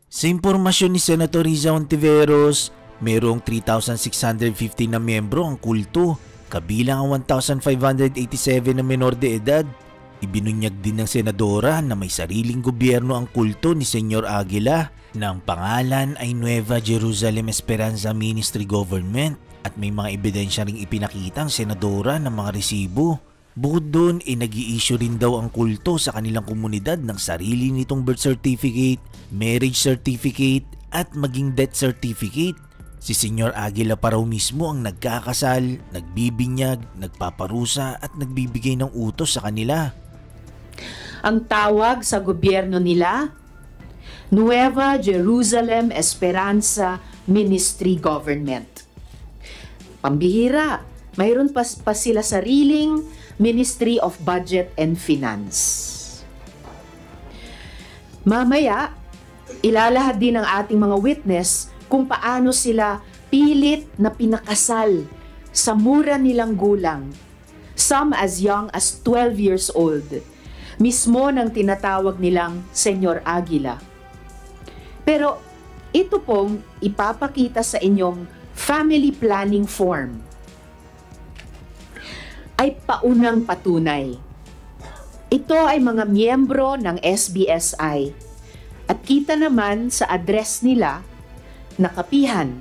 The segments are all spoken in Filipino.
Sa impormasyon ni Senator Riza Hontiveros, mayroong 3,650 na miyembro ang kulto, kabilang ang 1,587 na menor de edad. Ibinunyag din ng senadora na may sariling gobyerno ang kulto ni Senyor Aguila na ang pangalan ay Nueva Jerusalem Esperanza Ministry Government at may mga ebidensya ring ipinakita ang senadora ng mga resibo. Bukod doon, nag-i-issue rin daw ang kulto sa kanilang komunidad ng sarili nitong birth certificate, marriage certificate at maging death certificate. Si Senyor Aguila pa raw mismo ang nagkakasal, nagbibinyag, nagpaparusa at nagbibigay ng utos sa kanila. Ang tawag sa gobyerno nila, Nueva Jerusalem Esperanza Ministry Government. Pambihira, mayroon pa sila sariling Ministry of Budget and Finance. Mamaya, ilalahad din ng ating mga witness kung paano sila pilit na pinakasal sa mura nilang gulang, some as young as 12 years old, mismo ng tinatawag nilang Senyor Aguila. Pero ito pong ipapakita sa inyong family planning form ay paunang patunay. Ito ay mga miyembro ng SBSI at kita naman sa address nila na kapihan.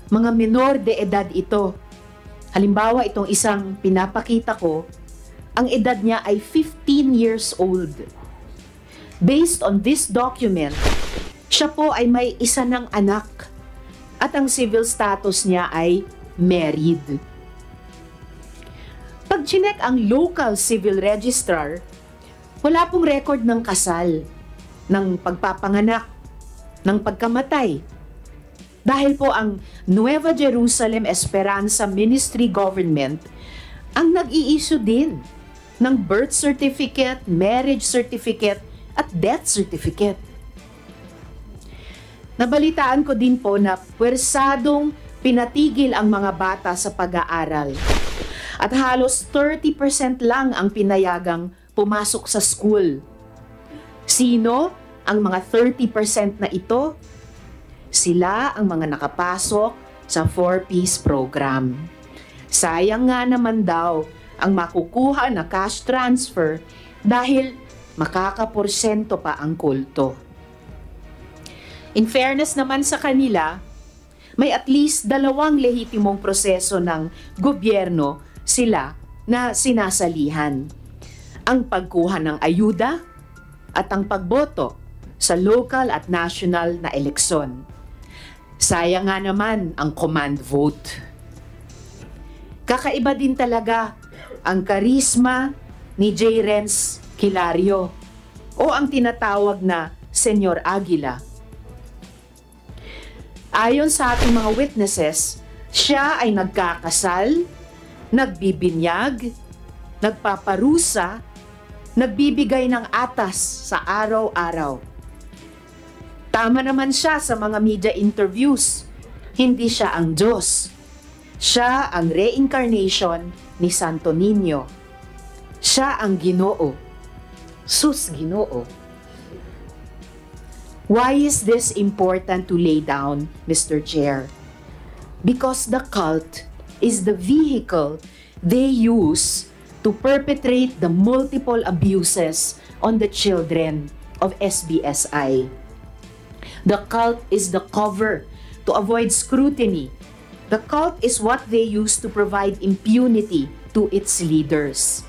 Mga menor de edad ito. Halimbawa, itong isang pinapakita ko, ang edad niya ay 15 years old. Based on this document, siya po ay may isa ng anak at ang civil status niya ay married. Pag chinek ang local civil registrar, wala pong record ng kasal, ng pagpapanganak, ng pagkamatay. Dahil po ang Nueva Jerusalem Esperanza Ministry Government ang nag-i-issue din ng birth certificate, marriage certificate, at death certificate. Nabalitaan ko din po na puwersadong pinatigil ang mga bata sa pag-aaral at halos 30% lang ang pinayagang pumasok sa school. Sino ang mga 30% na ito? Sila ang mga nakapasok sa 4-piece program. Sayang nga naman daw ang makukuha na cash transfer dahil makakaporsyento pa ang kulto. In fairness naman sa kanila, may at least 2 lehitimong proseso ng gobyerno sila na sinasalihan. Ang pagkuha ng ayuda at ang pagboto sa local at national na eleksyon. Sayang nga naman ang command vote. Kakaiba din talaga ang karisma ni J. Renz Kilario o ang tinatawag na Senyor Aguila. Ayon sa ating mga witnesses, siya ay nagkakasal, nagbibinyag, nagpaparusa, nagbibigay ng atas sa araw-araw. Tama naman siya sa mga media interviews. Hindi siya ang Diyos. Siya ang reincarnation ni Santo Niño. Siya ang Ginoo. Sus Ginoo. Why is this important to lay down, Mr. Chair? Because the cult is the vehicle they use to perpetrate the multiple abuses on the children of SBSI. The cult is the cover to avoid scrutiny. The cult is what they use to provide impunity to its leaders.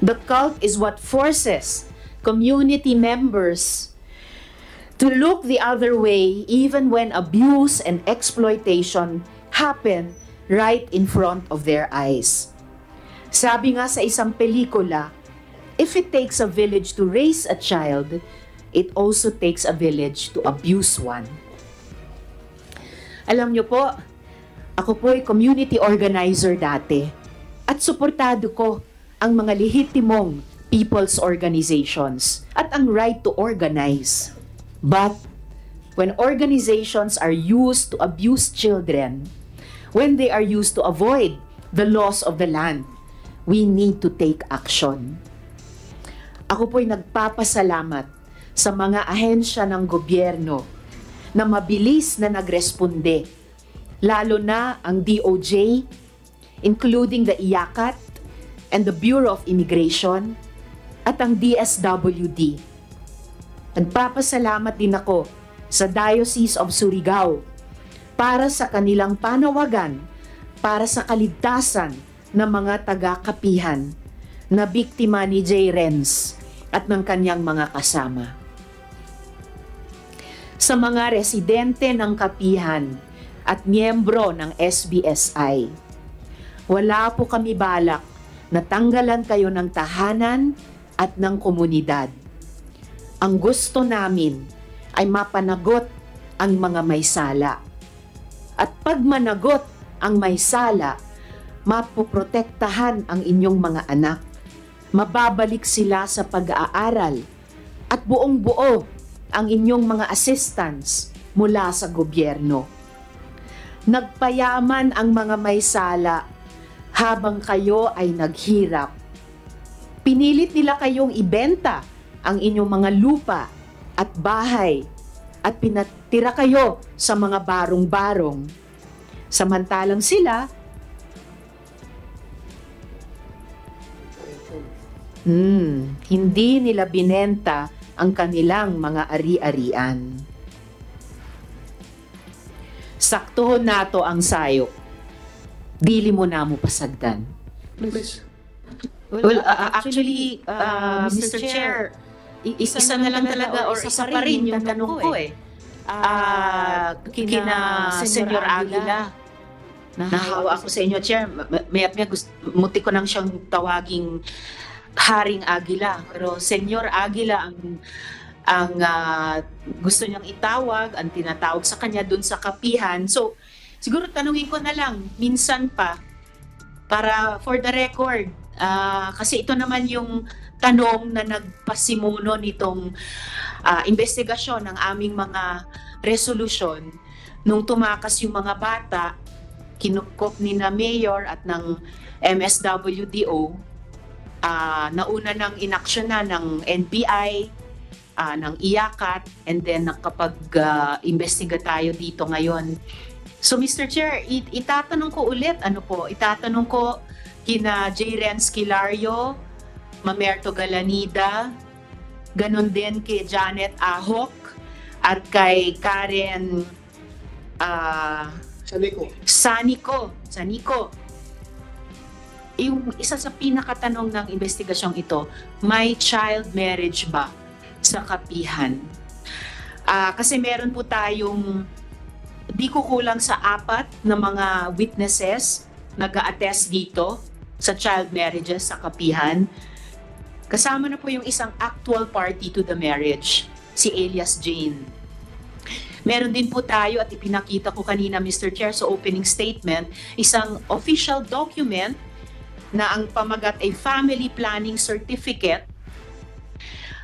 The cult is what forces community members to look the other way even when abuse and exploitation happen right in front of their eyes. Sabi nga sa isang pelikula, if it takes a village to raise a child, it also takes a village to abuse one. Alam niyo po, ako po ay community organizer dati at suportado ko ang mga lehitimong people's organizations at ang right to organize. But when organizations are used to abuse children, when they are used to avoid the laws of the land, we need to take action. Ako po'y nagpapasalamat sa mga ahensya ng gobyerno na mabilis na nagresponde, lalo na ang DOJ, including the IACAT and the Bureau of Immigration at ang DSWD. Nagpapasalamat din ako sa Diocese of Surigao para sa kanilang panawagan para sa kaligtasan ng mga taga-Kapihan na biktima ni J. Renz at ng kanyang mga kasama. Sa mga residente ng Kapihan at miyembro ng SBSI, wala po kami balak na tanggalan kayo ng tahanan at ng komunidad. Ang gusto namin ay mapanagot ang mga may sala. At pag managot ang may sala, mapoprotektahan ang inyong mga anak. Mababalik sila sa pag-aaral at buong-buo ang inyong mga assistants mula sa gobyerno. Nagpayaman ang mga may sala habang kayo ay naghirap. Pinilit nila kayong ibenta ang inyong mga lupa at bahay at pinatira kayo sa mga barong-barong. Samantalang sila, hindi nila binenta ang kanilang mga ari-arian. Saktuhon nato ang sayop. Dili mo na mo pasagdan. Please. Well, actually, Mr. Chair, isa na lang talaga or isa pa rin yung tanong ko eh. Kina Senyor Aguila. Nahawa ako sa inyo, Chair. Muti ko nang siyang tawaging Haring Aguila. Pero Senyor Aguila ang gusto niyang itawag, ang tinatawag sa kanya dun sa Kapihan. So, siguro tanungin ko na lang, minsan pa, para for the record, kasi ito naman yung tanong na nagpasimuno nitong investigasyon ng aming mga resolusyon nung tumakas yung mga bata, kinukop ni na Mayor at ng MSWDO, nauna ng inaksyon na ng NBI, ng IACAT, and then nakapag-investiga tayo dito ngayon. So Mr. Chair, itatanong ko ulit, itatanong ko kina J. Renz Kilario, Mamerto Galanida, ganon din kay Janet Ahok, at kay Karen Sanico. Yung isa sa pinakatanong ng investigasyong ito, may child marriage ba sa Kapihan? Kasi meron po tayong di kukulang sa 4 na mga witnesses nag-a-attest dito sa child marriages sa Kapihan. Kasama na po yung isang actual party to the marriage, si Elias Jane. Meron din po tayo, at ipinakita ko kanina, Mr. Chair, sa opening statement, isang official document na ang pamagat ay Family Planning Certificate,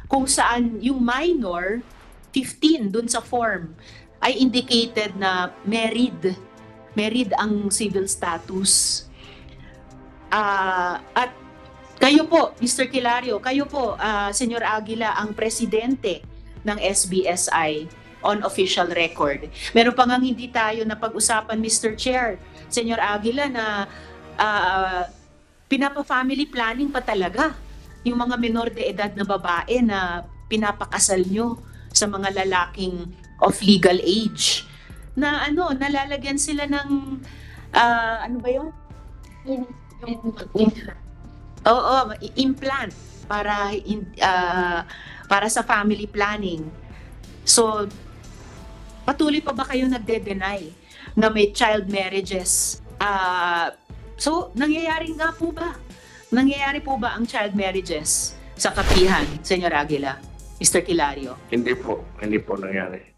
kung saan yung minor, 15 dun sa form, ay indicated na married ang civil status. At kayo po, Mr. Kilario, kayo po, Senyor Aguila, ang presidente ng SBSI on official record. Meron pa ngang hindi tayo na pag-usapan, Mr. Chair, Senyor Aguila, na pinapa-family planning pa talaga yung mga menor de edad na babae na pinapakasal nyo sa mga lalaking of legal age. Na nalalagyan sila ng, ano ba yun? Implant para sa family planning. So, patuloy pa ba kayo nagde-deny na may child marriages? So, nangyayari po ba ang child marriages sa Kapihan, Senyor Aguila, Mr. Kilario? Hindi po nangyari.